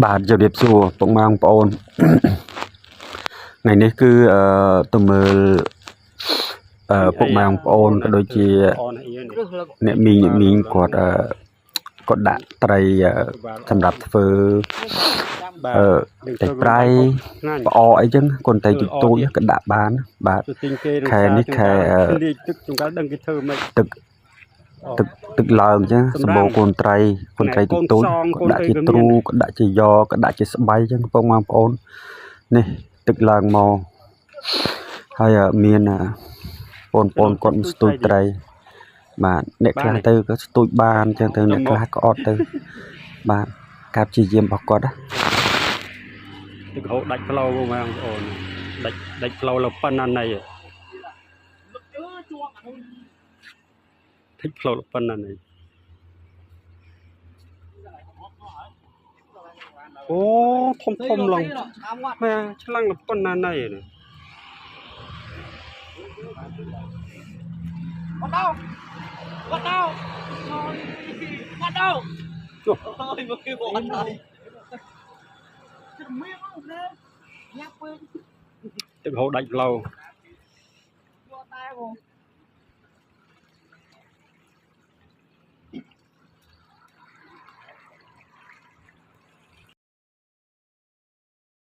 បាទជម្រាបសួរពុកម៉ែបងប្អូនថ្ងៃនេះគឺទៅមើលពុកម៉ែបងប្អូនក៏ដូចជាអ្នកមីងគាត់គាត់ដាក់ត្រីសម្រាប់ធ្វើតែប្រៃផ្អកអីចឹងគាត់តែទូចក៏ដាក់បានបាទខែនេះខែទឹកចង្កាល់ដឹងគេធ្វើមិនទឹកឡើងចឹងសម្បូរកូនត្រីទូចគាត់ដាក់ជាទ្រូគាត់ដាក់ជាយ៉គាត់ដាក់ជាស្បៃចឹងពុកម៉ែបងប្អូននេះទឹកឡើងមកហើយមានបងប្អូនគាត់មកស្ទូចត្រីបាទអ្នកខ្លះទៅក៏ស្ទូចបានចឹងទៅអ្នកខ្លះក៏អត់ទៅបាទការព្យាយាមរបស់គាត់ទឹកហូរដាច់ផ្លូវបងប្អូនដាច់ផ្លូវលើប៉ុណ្ណាណៃដាច់ផ្លូវលើប៉ុណ្ណាណៃអូធំឡើងមែឆ្លាំងលើប៉ុណ្ណាណៃនេះBắt đầu. Ôi mà kêu bỏ tay.ទឹកhổ đánh lâu.